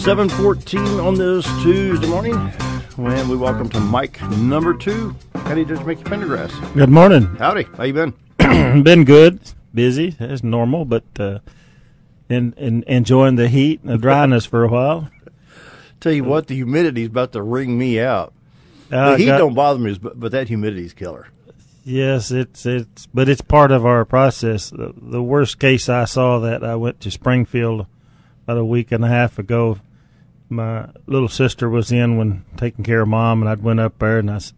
7:14 on this Tuesday morning, when we welcome to Mike number 2. How do you just make your Pendergrass? Good morning. Howdy. How you been? Been good. Busy as normal, but in enjoying the heat and the dryness for a while. Tell you what, the humidity's about to wring me out. The heat don't bother me, but that humidity's killer. Yes, but it's part of our process. The worst case I saw that I went to Springfield about a week and a half ago. My little sister was in when taking care of Mom, and I went up there and I said,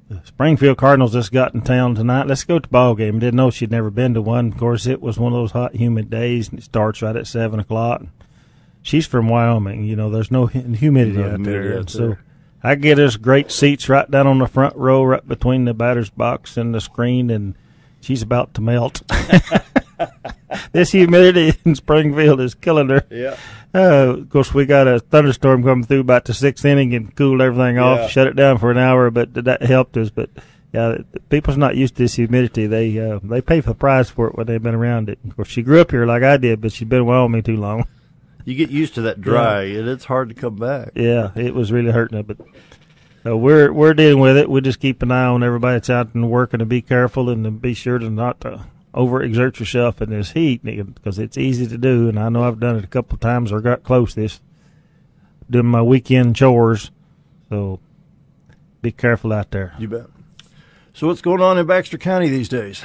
the Springfield Cardinals just got in town tonight. Let's go to the ball game. Didn't know she'd never been to one. Of course, it was one of those hot, humid days, and it starts right at 7 o'clock. She's from Wyoming. You know, there's no humidity out there. So I get us great seats right down on the front row, right between the batter's box and the screen, and she's about to melt. This humidity in Springfield is killing her. Yeah. Of course, we got a thunderstorm coming through about the 6th inning and cooled everything off, shut it down for an hour, but that helped us. But yeah, people's not used to this humidity. They pay for the price for it when they've been around it. Of course, she grew up here like I did, but she's been in Wyoming too long. You get used to that dry, and it's hard to come back. Yeah, it was really hurting her, but we're dealing with it. We just keep an eye on everybody that's out and working, to be careful and to be sure to not overexert yourself in this heat, because it's easy to do, and I know I've done it a couple of times or got close doing my weekend chores, so be careful out there. You bet. So what's going on in Baxter County these days?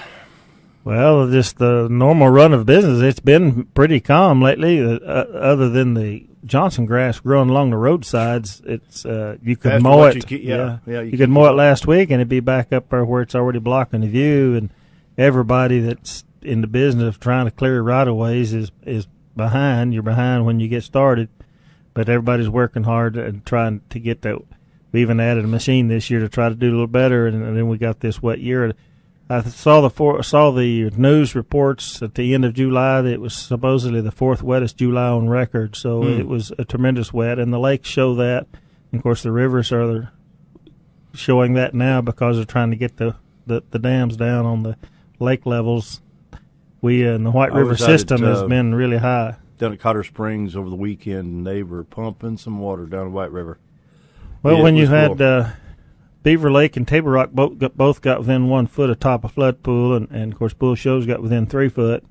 Well, just the normal run of business. It's been pretty calm lately, other than the Johnson grass growing along the roadsides. It's you could mow it. You could mow it last week, and it'd be back up there where it's already blocking the view. And everybody that's in the business of trying to clear right-of-ways is behind. You're behind when you get started, but everybody's working hard and trying to get that. We even added a machine this year to try to do a little better, and then we got this wet year. I saw the news reports at the end of July that it was supposedly the 4th wettest July on record, so it was a tremendous wet, and the lakes show that. And of course, the rivers are showing that now because they're trying to get the dams down on the lake levels. We in the White River system has been really high. Down at Cotter Springs over the weekend, and they were pumping some water down the White River. Well, when you had Beaver Lake and Table Rock both got within 1 foot of top of flood pool, and of course Bull Shoals got within 3 foot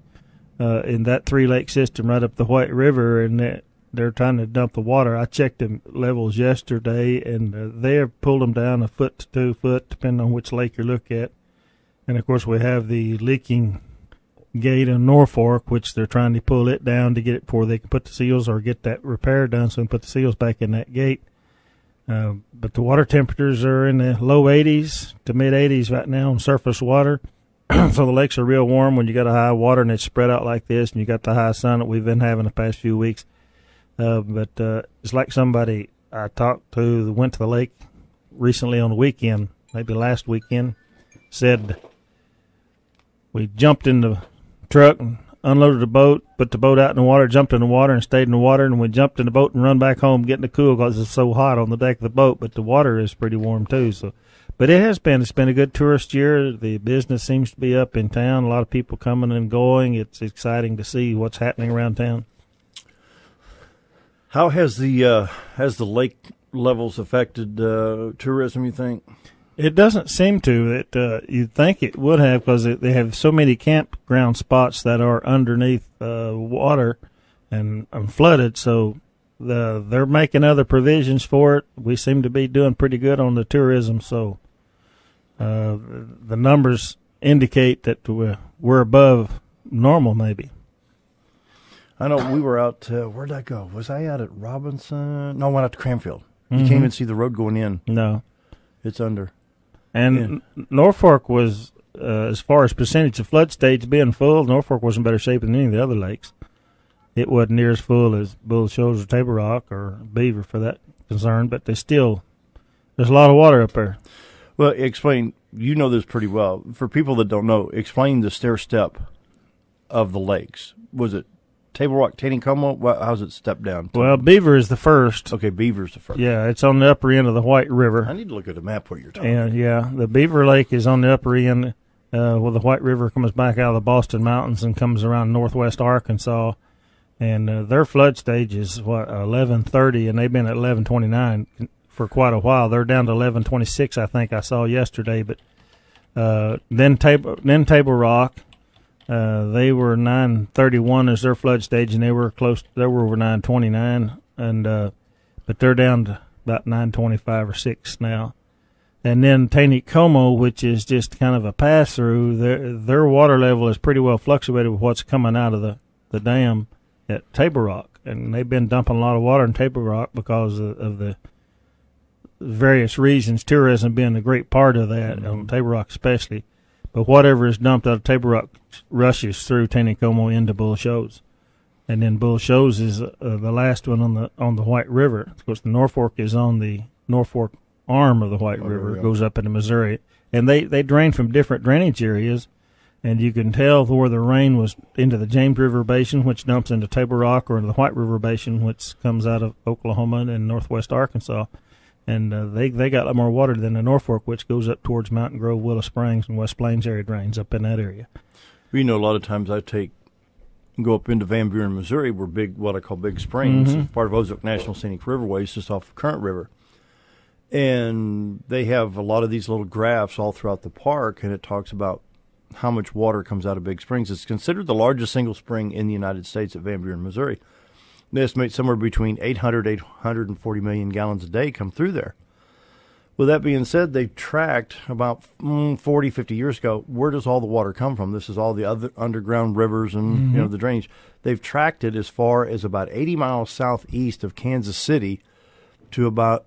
in that 3-lake system right up the White River, and they're trying to dump the water. I checked the levels yesterday, and they have pulled them down 1 foot to 2 foot, depending on which lake you look at. And of course we have the leaking gate in Norfolk, which they're trying to pull it down to get it before they can put the seals or get that repair done, so they can put the seals back in that gate. But the water temperatures are in the low 80s to mid 80s right now on surface water. So the lakes are real warm when you got a high water and it's spread out like this, and you got the high sun that we've been having the past few weeks. But it's like somebody I talked to that went to the lake recently on the weekend, maybe last weekend, said we jumped in the truck and unloaded the boat, put the boat out in the water, jumped in the water and stayed in the water, and we jumped in the boat and run back home getting it cool because it's so hot on the deck of the boat, but the water is pretty warm too. So, but it's been a good tourist year. The business seems to be up in town. A lot of people coming and going. It's exciting to see what's happening around town. How has the lake levels affected tourism, you think? It doesn't seem to. You'd think it would have, because they have so many campground spots that are underneath water and flooded. So they're making other provisions for it. We seem to be doing pretty good on the tourism. So the numbers indicate that we're above normal, maybe. I know we were out. Where'd I go? Was I out at Robinson? No, I went out to Cranfield. You can't even see the road going in. No, it's under. And Norfolk was, as far as percentage of flood stage being full, Norfolk was in better shape than any of the other lakes. It wasn't near as full as Bull Shoals or Table Rock or Beaver for that concern, but there's a lot of water up there. Well, explain, you know this pretty well. For people that don't know, explain the stair step of the lakes. Was it Table Rock, Taneycomo? How's it stepped down? Well, Beaver is the first. Okay, Beaver's the first. Yeah, it's on the upper end of the White River. I need to look at the map what you're talking about. Yeah, the Beaver Lake is on the upper end where the White River comes back out of the Boston Mountains and comes around northwest Arkansas. and their flood stage is 1130, and they've been at 1129 for quite a while. They're down to 1126, I think I saw yesterday. But then Table Rock, they were 931 as their flood stage, and they were over 929, and but they're down to about 925 or 6 now. And then Taneycomo, which is just kind of a pass-through, their water level is pretty well fluctuated with what's coming out of the dam at Table Rock. And they've been dumping a lot of water in Table Rock because of the various reasons, tourism being a great part of that, on Table Rock especially. But whatever is dumped out of Table Rock rushes through Taneycomo into Bull Shoals. And then Bull Shoals is the last one on the White River. Of course, the Norfolk is on the Norfolk arm of the White River. It goes up into Missouri, and they drain from different drainage areas, and you can tell where the rain was into the James River Basin, which dumps into Table Rock, or into the White River Basin, which comes out of Oklahoma and northwest Arkansas, and they got a lot more water than the Norfolk, which goes up towards Mountain Grove, Willow Springs, and West Plains area drains up in that area. You know, a lot of times I go up into Van Buren, Missouri, where what I call Big Springs, part of Ozark National Scenic Riverways, just off of Current River. And they have a lot of these little graphs all throughout the park, and it talks about how much water comes out of Big Springs. It's considered the largest single spring in the United States at Van Buren, Missouri. They estimate somewhere between 840 million gallons a day come through there. With that being said, they tracked about 40, 50 years ago, where does all the water come from? This is all the other underground rivers and the drainage. They've tracked it as far as about 80 miles southeast of Kansas City to about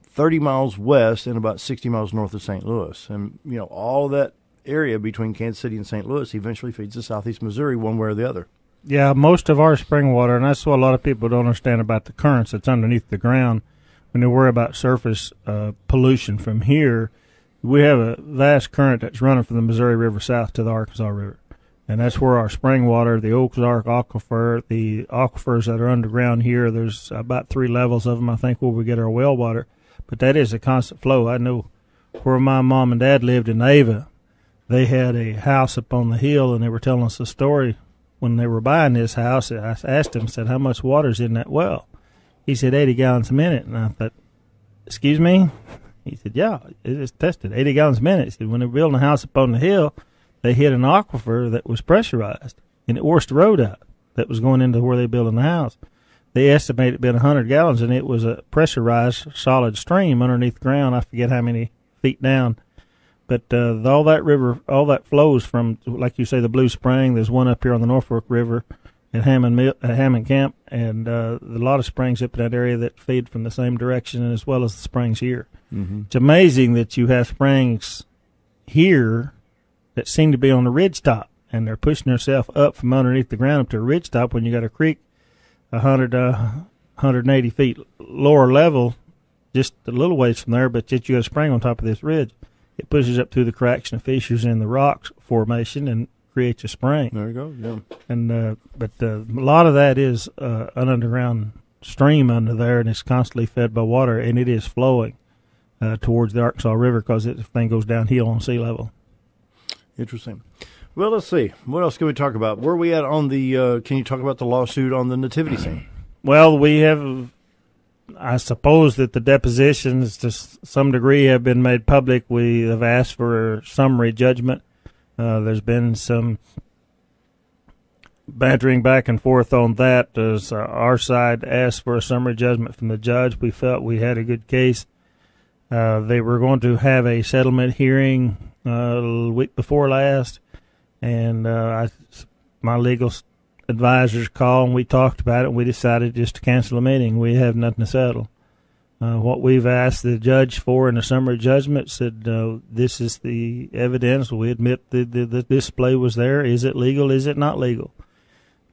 30 miles west and about 60 miles north of St. Louis. And, all of that area between Kansas City and St. Louis eventually feeds to southeast Missouri one way or the other. Yeah, most of our spring water, and that's what a lot of people don't understand about the currents that's underneath the ground. When they worry about surface pollution from here, we have a vast current that's running from the Missouri River south to the Arkansas River. And that's where our spring water, the Ozark Aquifer, the aquifers that are underground here, there's about 3 levels of them, I think, where we get our well water. But that is a constant flow. I know where my mom and dad lived in Ava, they had a house up on the hill, and they were telling us a story when they were buying this house. I asked them, said, how much water's in that well? He said 80 gallons a minute. And I thought, excuse me? He said, yeah, it is tested, 80 gallons a minute. He said, when they were building a house up on the hill, they hit an aquifer that was pressurized, and it washed the road out that was going into where they were building the house. They estimated it being 100 gallons, and it was a pressurized solid stream underneath the ground. I forget how many feet down. But all that flows from, like you say, the Blue Spring. There's one up here on the Norfolk River at Hammond Camp, and a lot of springs up in that area that feed from the same direction, as well as the springs here. It's amazing that you have springs here that seem to be on the ridge top, and they're pushing themselves up from underneath the ground up to a ridge top when you got a creek 180 feet lower level, just a little ways from there, but yet you got a spring on top of this ridge. It pushes up through the cracks and fissures in the rocks formation and creates a spring. There you go, yeah. And but a lot of that is an underground stream under there, and it's constantly fed by water, and it is flowing towards the Arkansas River because the thing goes downhill on sea level. Interesting. Well, let's see. What else can we talk about? Where are we at on the, can you talk about the lawsuit on the nativity scene? Well, we have, I suppose that the depositions to some degree have been made public. We have asked for a summary judgment. There's been some bantering back and forth on that. As our side asked for a summary judgment from the judge, we felt we had a good case. They were going to have a settlement hearing the week before last. And my legal advisors called, and we talked about it, and we decided just to cancel the meeting. We have nothing to settle. What we've asked the judge for in the summary judgment said, this is the evidence. We admit the display was there. Is it legal? Is it not legal?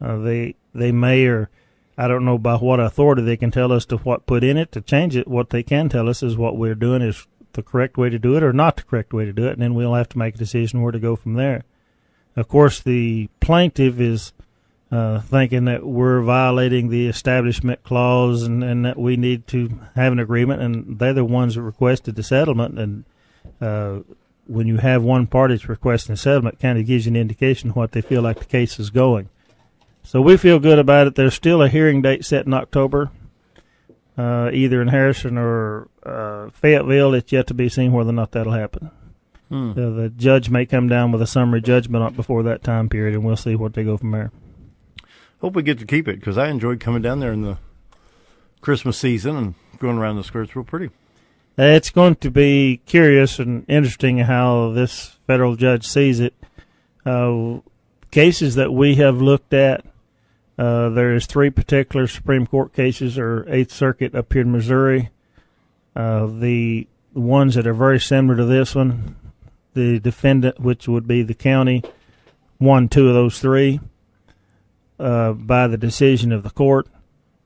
They may, or I don't know by what authority they can tell us to what put in it to change it. What they can tell us is what we're doing is the correct way to do it or not the correct way to do it, and then we'll have to make a decision where to go from there. Of course, the plaintiff is thinking that we're violating the establishment clause and that we need to have an agreement, and they're the ones that requested the settlement. And when you have one party that's requesting a settlement, it kind of gives you an indication of what they feel like the case is going. So we feel good about it. There's still a hearing date set in October, either in Harrison or Fayetteville. It's yet to be seen whether or not that'll happen. The judge may come down with a summary judgment before that time period, and we'll see what they go from there. Hope we get to keep it, because I enjoyed coming down there in the Christmas season and going around the square. It's real pretty. It's going to be curious and interesting how this federal judge sees it. Cases that we have looked at, there's 3 particular Supreme Court cases or 8th Circuit up here in Missouri. The ones that are very similar to this one, the defendant, which would be the county, won 2 of those 3 by the decision of the court.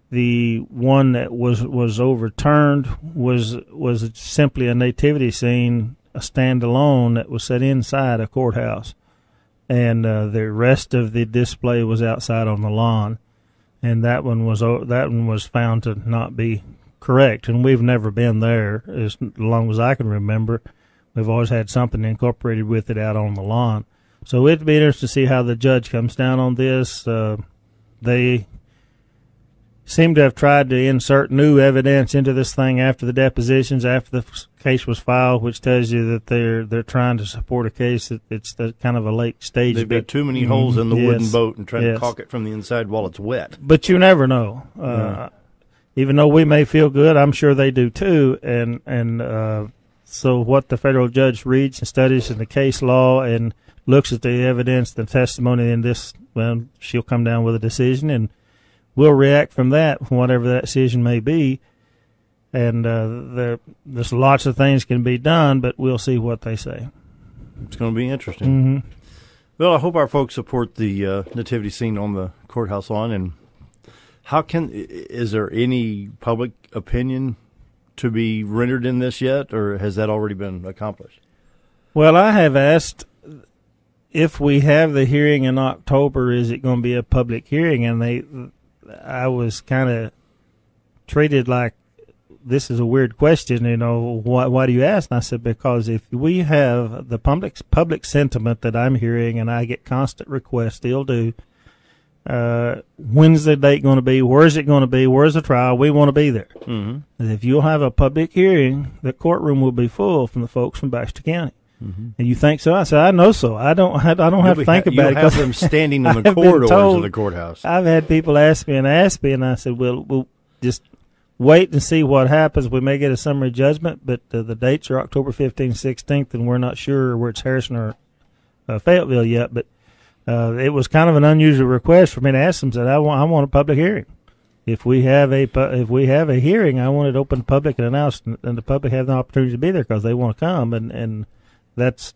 The one that was overturned was simply a nativity scene, a standalone that was set inside a courthouse, and the rest of the display was outside on the lawn, and that one was found to not be correct. And we've never been there as long as I can remember. We've always had something incorporated with it out on the lawn. So it'd be interesting to see how the judge comes down on this. They seem to have tried to insert new evidence into this thing after the depositions, after the case was filed, which tells you that they're trying to support a case that it's the kind of a late stage. They've got too many holes in the wooden boat and trying to caulk it from the inside while it's wet. But you never know. Even though we may feel good, I'm sure they do too. And so what the federal judge reads and studies in the case law and looks at the evidence, the testimony in this, well, she'll come down with a decision, and we'll react from that, from whatever that decision may be. And there's lots of things can be done, but we'll see what they say. It's going to be interesting. Well, I hope our folks support the nativity scene on the courthouse lawn. And is there any public opinion to be rendered in this yet, or has that already been accomplished? Well, I have asked, if we have the hearing in October, is it going to be a public hearing? And I was kind of treated like, this is a weird question, why do you ask? And I said, because if we have the public sentiment that I'm hearing, and I get constant requests, still do, when's the date going to be? Where is it going to be? Where's the trial? We want to be there. If you'll have a public hearing, the courtroom will be full from the folks from Baxter County. And you think so? I said, I know so. I don't have to think about it. You have them standing in the corridors of the courthouse. I've had people ask me, and I said, well, we'll just wait and see what happens. We may get a summary judgment, but the dates are October 15th, 16th, and we're not sure where it's Harrison or Fayetteville yet. But it was kind of an unusual request for me to ask them. Said, I want a public hearing. If we have a hearing, I want it open to public and announced, and the public have the opportunity to be there because they want to come. And that's,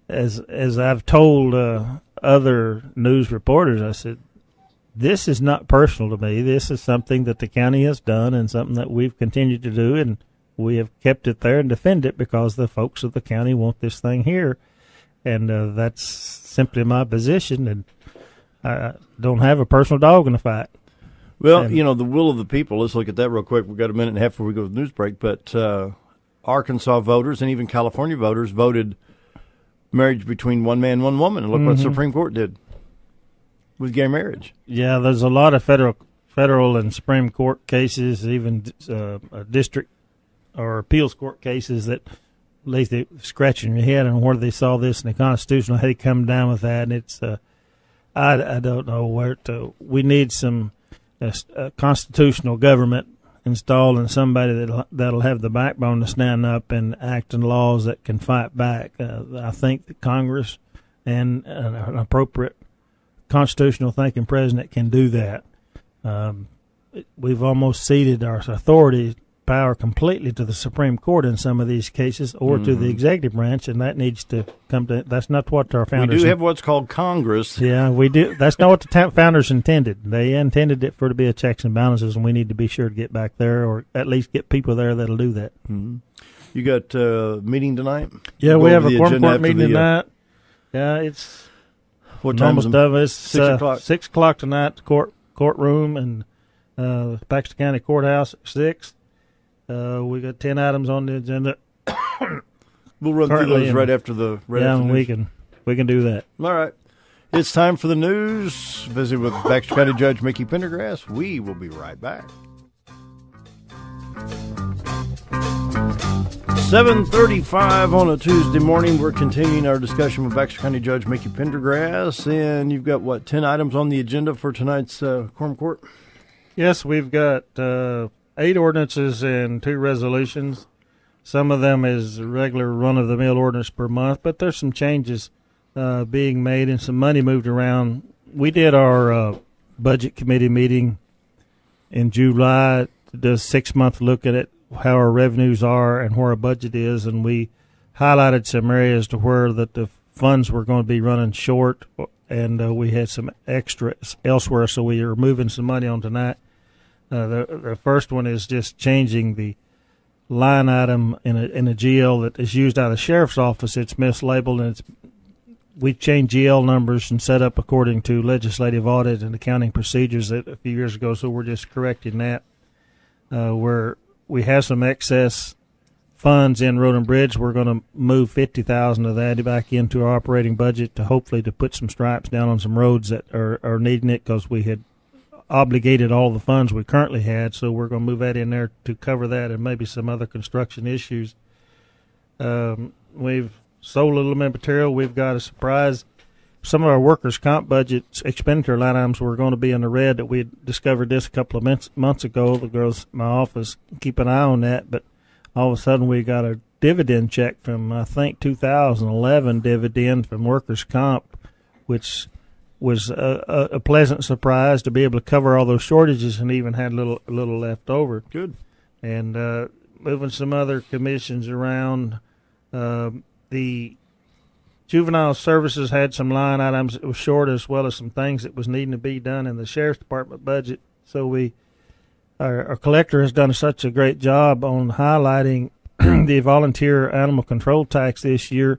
as I've told other news reporters, I said, this is not personal to me. This is something that the county has done and something that we've continued to do, and we have kept it there and defend it because the folks of the county want this thing here. And that's simply my position, and I don't have a personal dog in the fight. Well, the will of the people, let's look at that real quick. We've got a minute and a half before we go to the news break, but Arkansas voters and even California voters voted marriage between one man, one woman. And look what the Supreme Court did with gay marriage. Yeah, there's a lot of federal and Supreme Court cases, even district or appeals court cases that leave you scratching your head on where they saw this in the Constitution, how they come down with that. And it's, I don't know where to. We need some constitutional government installed and somebody that'll have the backbone to stand up and act in laws that can fight back. I think that Congress and an appropriate constitutional thinking president can do that. We've almost ceded our authority power completely to the Supreme Court in some of these cases, or to the executive branch, and that needs to come to. That's not what our founders. We do have what's called Congress. Yeah, we do. That's not what the founders intended. They intended it for to be a checks and balances, and we need to be sure to get back there, or at least get people there that'll do that. You got a meeting tonight? Yeah, we have a quorum court meeting tonight. Yeah, it's what time? Almost done. It's 6 o'clock. 6 o'clock tonight. Courtroom and Baxter County Courthouse at 6. We got 10 items on the agenda. We'll run through those right after the. We can do that. All right. It's time for the news. Visit with Baxter County Judge Mickey Pendergrass. We will be right back. 7:35 on a Tuesday morning. We're continuing our discussion with Baxter County Judge Mickey Pendergrass, and you've got 10 items on the agenda for tonight's quorum court? Yes, we've got 8 ordinances and 2 resolutions. Some of them is regular run-of-the-mill ordinance per month, but there's some changes being made and some money moved around. We did our budget committee meeting in July, the 6-month look at it, how our revenues are and where our budget is, and we highlighted some areas to where that the funds were going to be running short, and we had some extras elsewhere, so we are moving some money on tonight. The first one is just changing the line item in a GL that is used out of the sheriff's office. It's mislabeled, and we changed GL numbers and set up according to legislative audit and accounting procedures a few years ago, so we're just correcting that. Where we have some excess funds in Road and Bridge, we're going to move $50,000 of that back into our operating budget to hopefully to put some stripes down on some roads that are needing it, because we had obligated all the funds we currently had, so we're going to move that in there to cover that and maybe some other construction issues. We've sold a little bit of material. We've got a surprise. Some of our workers' comp budget expenditure line items were going to be in the red. That we discovered this a couple of months ago. The girls in my office keep an eye on that, but all of a sudden we got a dividend check from, I think, 2011 dividend from workers' comp, which was a pleasant surprise to be able to cover all those shortages, and even had a little left over. Good. And moving some other commissions around. The Juvenile Services had some line items that was short, as well as some things that was needing to be done in the Sheriff's Department budget. So our collector has done such a great job on highlighting the volunteer animal control tax this year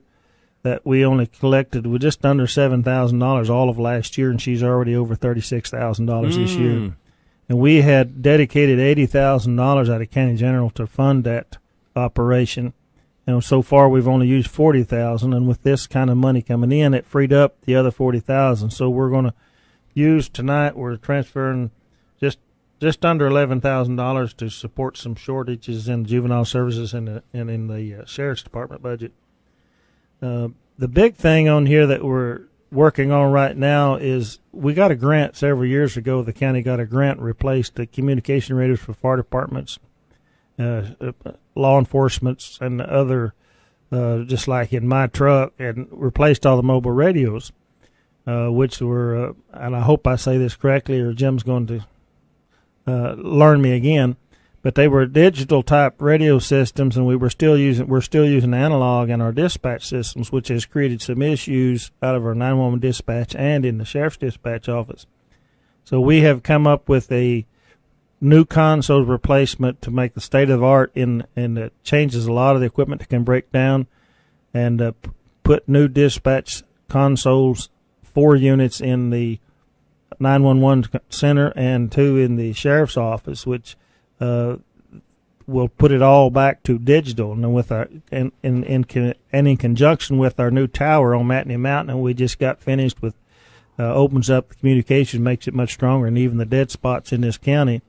that we only collected with just under $7,000 all of last year, and she's already over $36,000 this year. And we had dedicated $80,000 out of County General to fund that operation. And so far we've only used $40,000, and with this kind of money coming in, it freed up the other $40,000. So we're going to use tonight. We're transferring just under $11,000 to support some shortages in juvenile services and in the Sheriff's Department budget. The big thing on here that we're working on right now is we got a grant several years ago. The county got a grant to replace the communication radios for fire departments, law enforcement, and other, just like in my truck, and replaced all the mobile radios, which were, and I hope I say this correctly or Jim's going to learn me again, but they were digital type radio systems, and we're still using analog in our dispatch systems, which has created some issues out of our 911 dispatch and in the sheriff's dispatch office. So we have come up with a new console replacement to make the state of the art and it changes a lot of the equipment that can break down, and put new dispatch consoles, 4 units in the 911 center and 2 in the sheriff's office, which will put it all back to digital. And with our in conjunction with our new tower on Matney Mountain, and we just got finished with, opens up the communication, makes it much stronger, and even the dead spots in this county.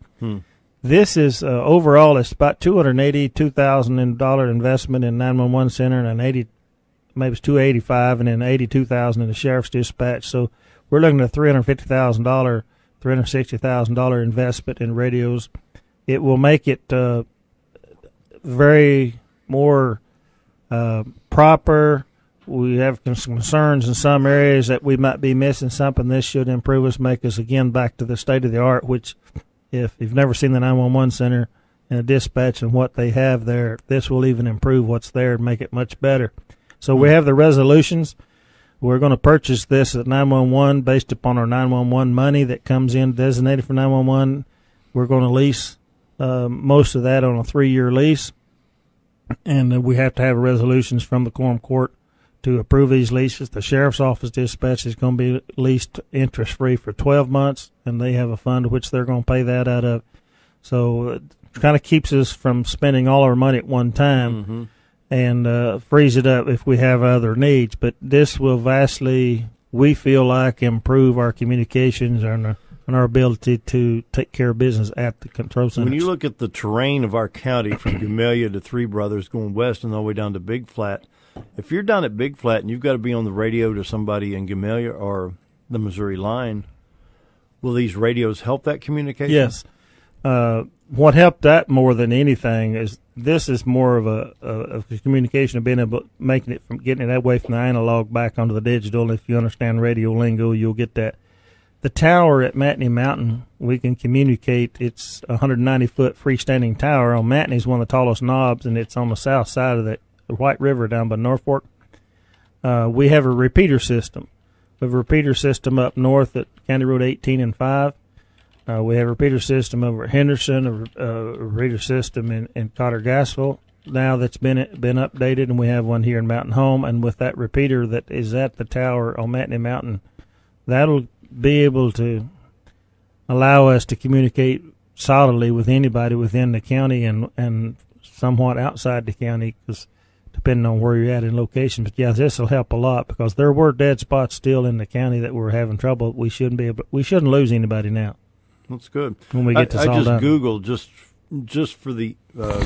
This is overall, it's about $282,000 investment in 911 center, and maybe it's $285,000, and then $82,000 in the sheriff's dispatch. So we're looking at a $350,000, $360,000 investment in radios. It will make it very more proper. We have some concerns in some areas that we might be missing something. This should improve us, make us again back to the state of the art, which if you've never seen the 911 center and the dispatch and what they have there, this will even improve what's there and make it much better. So we have the resolutions. We're going to purchase this at 911 based upon our 911 money that comes in designated for 911. We're going to lease most of that on a 3-year lease, and we have to have resolutions from the quorum court to approve these leases. The sheriff's office dispatch is going to be leased interest-free for 12 months, and they have a fund which they're going to pay that out of. So it kind of keeps us from spending all our money at one time and frees it up if we have other needs. But this will vastly we feel like improve our communications and our ability to take care of business at the control center. When you look at the terrain of our county from Gamelia to Three Brothers going west and all the way down to Big Flat, if you're down at Big Flat and you've got to be on the radio to somebody in Gamelia or the Missouri line, will these radios help that communication? Yes. What helped that more than anything is this is more of a communication of being able making it from getting it away from the analog back onto the digital. If you understand radio lingo, you'll get that. The tower at Matney Mountain, we can communicate. It's a 190-foot freestanding tower. On Matney is one of the tallest knobs, and it's on the south side of the White River down by North Fork. We have a repeater system. We have a repeater system up north at County Road 18 and 5. We have a repeater system over at Henderson, a repeater system in Cotter-Gassville now that's been updated, and we have one here in Mountain Home. And with that repeater that is at the tower on Matney Mountain, that'll be able to allow us to communicate solidly with anybody within the county and somewhat outside the county, because depending on where you're at in location. But yeah, this will help a lot because there were dead spots still in the county that were having trouble. We shouldn't lose anybody now. That's good. When we get this all done. I just Googled just for the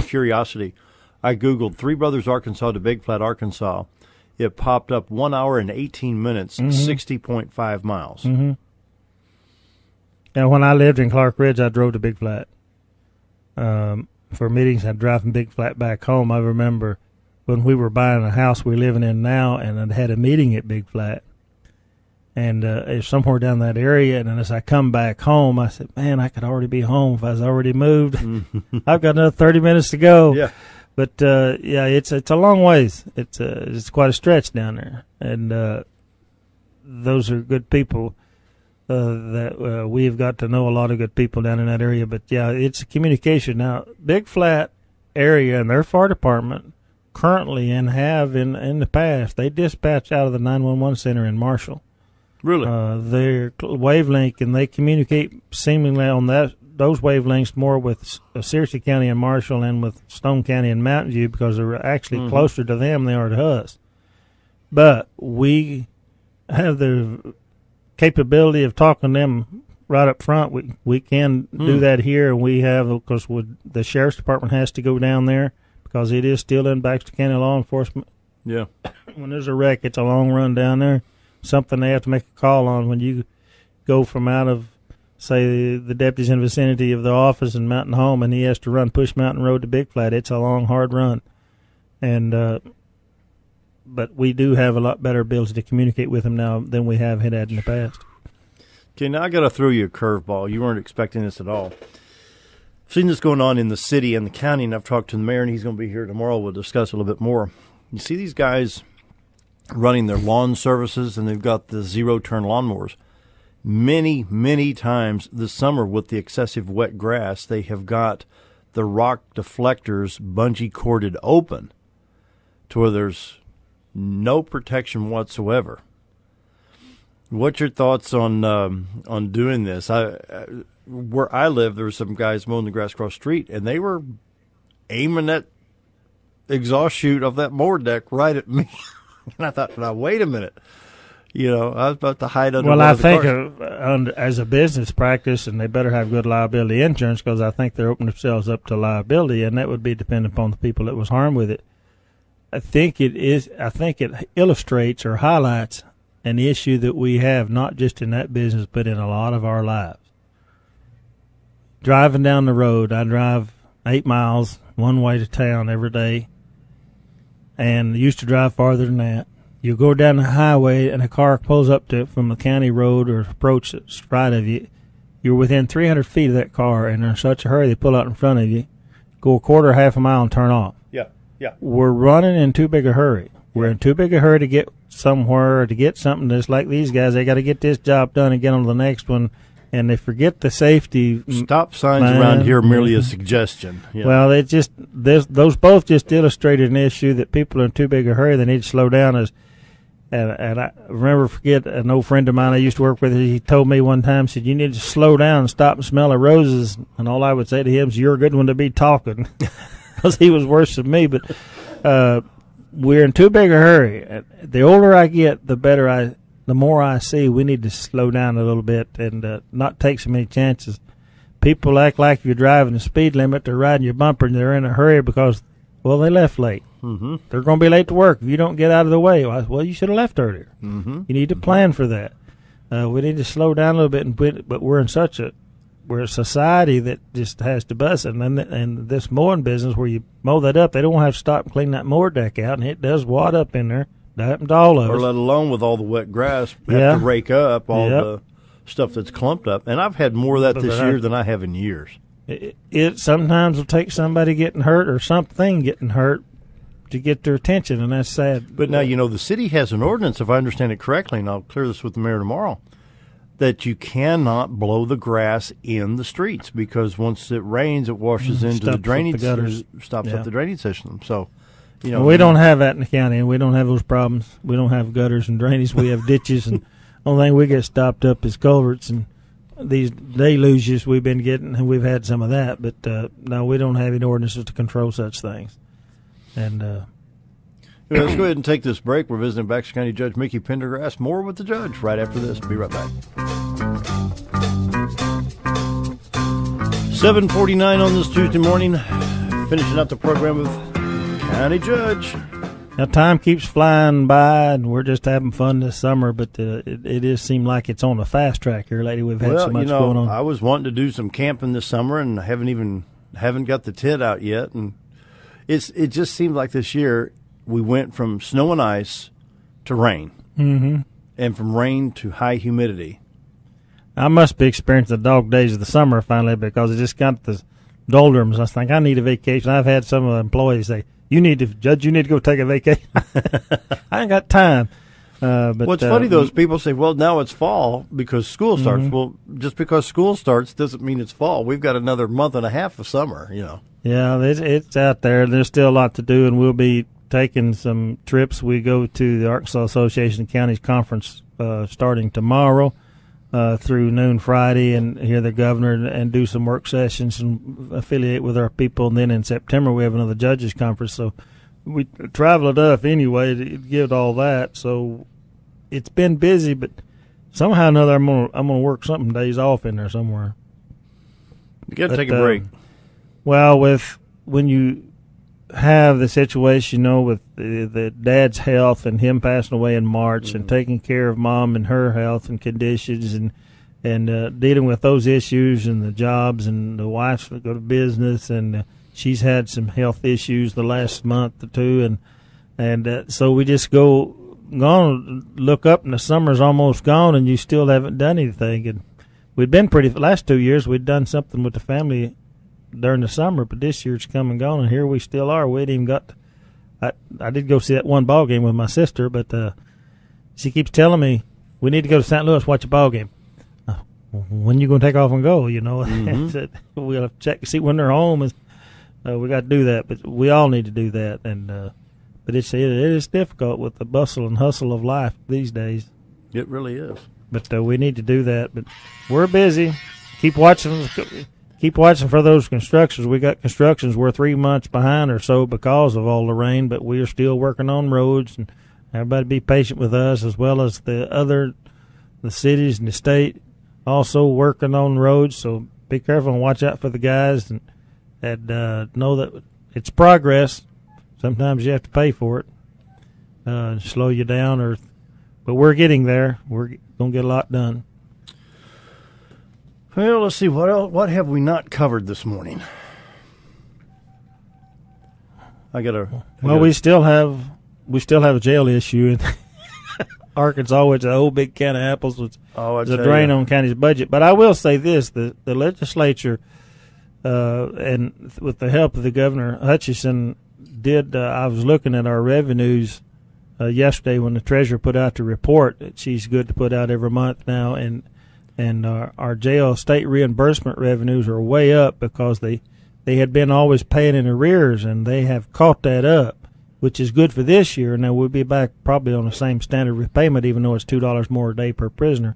curiosity. I Googled Three Brothers, Arkansas to Big Flat, Arkansas. It popped up 1 hour and 18 minutes, 60.5 miles. Mm-hmm. And when I lived in Clark Ridge, I drove to Big Flat. For meetings, I'd drive from Big Flat back home. I remember when we were buying a house we're living in now, and I'd had a meeting at Big Flat. And it's somewhere down that area. And then as I come back home, I said, man, I could already be home if I was already moved. I've got another 30 minutes to go. Yeah. But, yeah, it's a long ways. It's quite a stretch down there. And those are good people that we've got to know a lot of good people down in that area. But, yeah, it's a communication. Now, Big Flat area and their fire department currently and have in the past, they dispatch out of the 911 center in Marshall. Really? Their wavelength, and they communicate seemingly on those wavelengths more with Searcy County and Marshall and with Stone County and Mountain View because they're actually closer to them than they are to us. But we have the capability of talking to them right up front. We can do that here, and we have, of course, the Sheriff's Department has to go down there because it is still in Baxter County law enforcement. Yeah. When there's a wreck, it's a long run down there. Something they have to make a call on when you go from out of, say, the deputy's in the vicinity of the office in Mountain Home, and he has to run Push Mountain Road to Big Flat. It's a long, hard run. And but we do have a lot better ability to communicate with them now than we have had in the past. Okay, now I got to throw you a curveball. You weren't expecting this at all. I've seen this going on in the city and the county, and I've talked to the mayor, and he's going to be here tomorrow. We'll discuss a little bit more. You see these guys running their lawn services, and they've got the zero-turn lawnmowers. Many, many times this summer with the excessive wet grass, they have got the rock deflectors bungee corded open to where there's no protection whatsoever. What's your thoughts on doing this? Where I live, there were some guys mowing the grass across the street, and they were aiming that exhaust chute of that mower deck right at me. And I thought, now, wait a minute. You know, I was about to hide under Well, one I of the think cars. As a business practice, and they better have good liability insurance because I think they're opening themselves up to liability, and that would be dependent upon the people that was harmed with it. I think it illustrates or highlights an issue that we have, not just in that business, but in a lot of our lives. Driving down the road, I drive 8 miles one way to town every day, and used to drive farther than that. You go down the highway, and a car pulls up from the county road or approach that's right of you. You're within 300 feet of that car, and they're in such a hurry they pull out in front of you, go a quarter, half a mile, and turn off. Yeah. We're running in too big a hurry. We're in too big a hurry to get somewhere, to get something that's like these guys. They got to get this job done and get on to the next one, and they forget the safety. Stop signs around here are merely a suggestion. Yeah. Well, those both just illustrated an issue that people are in too big a hurry. They need to slow down. And I forget an old friend of mine I used to work with. He told me one time, said, you need to slow down and stop and smell the roses. And all I would say to him is, you're a good one to be talking, because he was worse than me. But we're in too big a hurry. The older I get, the better the more I see, we need to slow down a little bit and not take so many chances. People act like if you're driving the speed limit, they're riding your bumper, and they're in a hurry because, well, they left late. Mm-hmm. They're going to be late to work if you don't get out of the way. Well, you should have left earlier. Mm-hmm. You need to plan for that. We need to slow down a little bit, but we're a society that just has to bust it. And this mowing business, where you mow that up, they don't have to stop and clean that mower deck out, and it does wad up in there. That happened to all of us. Or let alone with all the wet grass, have to rake up all the stuff that's clumped up. And I've had more of that this year than I have in years. It sometimes will take somebody getting hurt or something getting hurt to get their attention, and that's sad. But now, the city has an ordinance, if I understand it correctly, and I'll clear this with the mayor tomorrow, that you cannot blow the grass in the streets because once it rains, it washes into the drainage, stops up the drainage system. So, we don't have that in the county, and we don't have those problems. We don't have gutters and drainage. We have ditches, and the only thing we get stopped up is culverts and these deluges we've been getting, and we've had some of that. But no, we don't have any ordinances to control such things. And let's go ahead and take this break. We're visiting Baxter County Judge Mickey Pendergrass. More with the judge right after this. Be right back. 7:49 on this Tuesday morning. Finishing up the program with County Judge. Now, time keeps flying by, and we're just having fun this summer, but it does seem like it's on a fast track here lately. We've had so much going on. I was wanting to do some camping this summer, and haven't got the tent out yet, and it just seemed like this year we went from snow and ice to rain, and from rain to high humidity. I must be experiencing the dog days of the summer finally because it just got the doldrums. I think I need a vacation. I've had some of the employees say, you need to go take a vacation. I ain't got time. But what's funny, though, is people say, well, now it's fall because school starts. Well, just because school starts doesn't mean it's fall. We've got another month and a half of summer, Yeah, it's out there. There's still a lot to do, and we'll be taking some trips. We go to the Arkansas Association of Counties Conference starting tomorrow through noon Friday, and hear the governor and do some work sessions and affiliate with our people. And then in September we have another judges conference. So we travel enough anyway to give all that. So it's been busy, but somehow or another I'm gonna work something days off in there somewhere. You got to take a break. Well, when you have the situation, with the dad's health and him passing away in March, and taking care of mom and her health and conditions, and dealing with those issues and the jobs, and the wife's go to business, and she's had some health issues the last month or two, and so we just gone look up, and the summer's almost gone, and you still haven't done anything. And we'd been the last 2 years we'd done something with the family during the summer, but this year it's come and gone, and here we still are. We ain't even got. I did go see that one ball game with my sister, but she keeps telling me we need to go to St. Louis watch a ball game. When you gonna take off and go? We'll have to check to see when they're home. We got to do that, but we all need to do that. And but it is difficult with the bustle and hustle of life these days. It really is. But we need to do that. But we're busy. Keep watching for those constructions. We got constructions we're 3 months behind or so because of all the rain, but we are still working on roads, and everybody be patient with us, as well as the cities and the state also working on roads. So be careful and watch out for the guys, and know that it's progress. Sometimes you have to pay for it, slow you down, but we're getting there. We're gonna get a lot done. Well, let's see, what else, what have we not covered this morning? We still have a jail issue in Arkansas, which is a whole big can of apples. It's a drain on county's budget. But I will say this: the legislature, and with the help of the Governor Hutchinson, did. I was looking at our revenues yesterday when the treasurer put out the report that she's good to put out every month now, and our jail state reimbursement revenues are way up because they had been always paying in arrears, and they have caught that up, which is good for this year. Now we'll be back probably on the same standard repayment, even though it's $2 more a day per prisoner.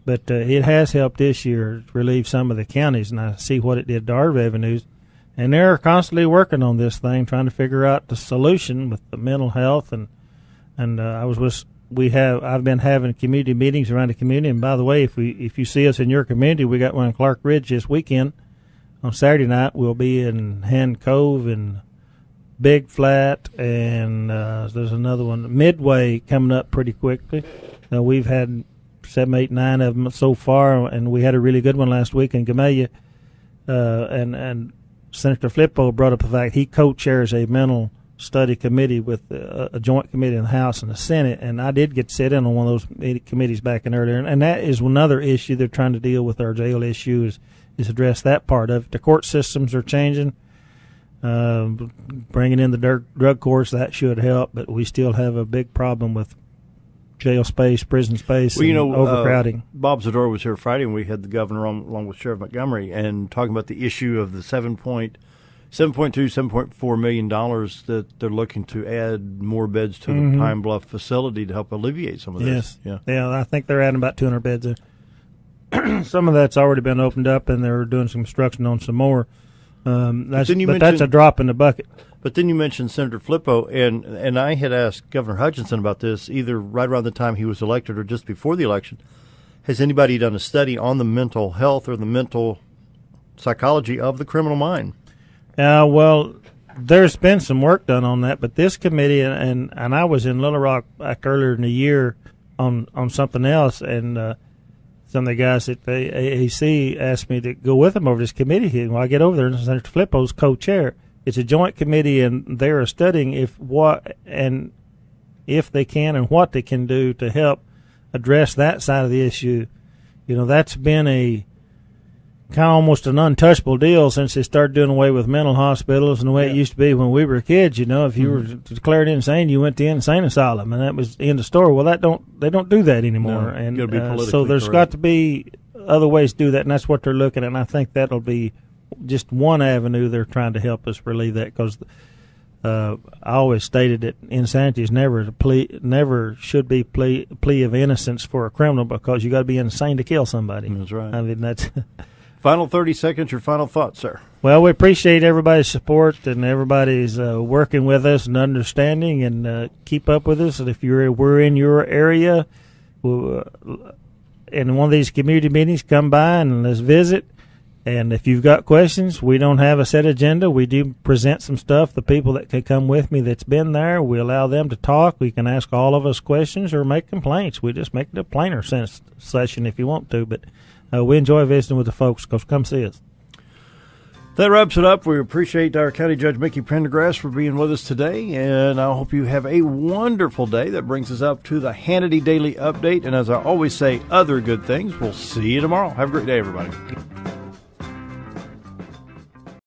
But it has helped this year relieve some of the counties, and I see what it did to our revenues. And they're constantly working on this thing, trying to figure out the solution with the mental health. And I was I've been having community meetings around the community. And by the way, if you see us in your community, we got one in Clark Ridge this weekend. On Saturday night, we'll be in Hand Cove and Big Flat, and there's another one, Midway, coming up pretty quickly. We've had 7, 8, 9 of them so far, and we had a really good one last week in Gamelia. And Senator Flippo brought up the fact he co-chairs a mental study committee with a joint committee in the House and the Senate, and I did get to sit in on one of those committees back in earlier, and that is another issue they're trying to deal with. Our jail issue is address that part of it. The court systems are changing, bringing in the drug courts, that should help, but we still have a big problem with jail space, prison space, and overcrowding. Bob Zador was here Friday, and we had the governor on along with Sheriff Montgomery, and talking about the issue of the $7.4 million that they're looking to add more beds to the Pine Bluff facility to help alleviate some of this. Yes. Yeah, I think they're adding about 200 beds there. Some of that's already been opened up, and they're doing some construction on some more. That's a drop in the bucket. But then you mentioned Senator Flippo, and I had asked Governor Hutchinson about this either right around the time he was elected or just before the election. Has anybody done a study on the mental health or the mental psychology of the criminal mind? Well, there's been some work done on that, but this committee, and I was in Little Rock back earlier in the year on something else, and some of the guys at the AAC asked me to go with them over this committee. And when I get over there, Senator Flippo's co-chair. It's a joint committee, and they are studying if they can and what they can do to help address that side of the issue. That's been a kind of almost an untouchable deal since they started doing away with mental hospitals and the way it used to be when we were kids. If you were declared insane, you went to the insane asylum, and that was the end of the story. Well, they don't do that anymore, and so there's got to be other ways to do that, and that's what they're looking at. And I think that'll be just one avenue they're trying to help us relieve that, because I always stated that insanity is never should be plea of innocence for a criminal, because you got to be insane to kill somebody. That's right. I mean, that's. Final 30 seconds, your final thoughts, sir. Well, we appreciate everybody's support and everybody's working with us and understanding, and keep up with us. And if we're in your area, in one of these community meetings, come by and let's visit. And if you've got questions, we don't have a set agenda. We do present some stuff. The people that can come with me that's been there, we allow them to talk. We can ask all of us questions or make complaints. We just make it a plainer session if you want to. But we enjoy visiting with the folks, because come see us. That wraps it up. We appreciate our County Judge Mickey Pendergrass for being with us today, and I hope you have a wonderful day. That brings us up to the Hannity Daily Update, and as I always say, other good things. We'll see you tomorrow. Have a great day, everybody.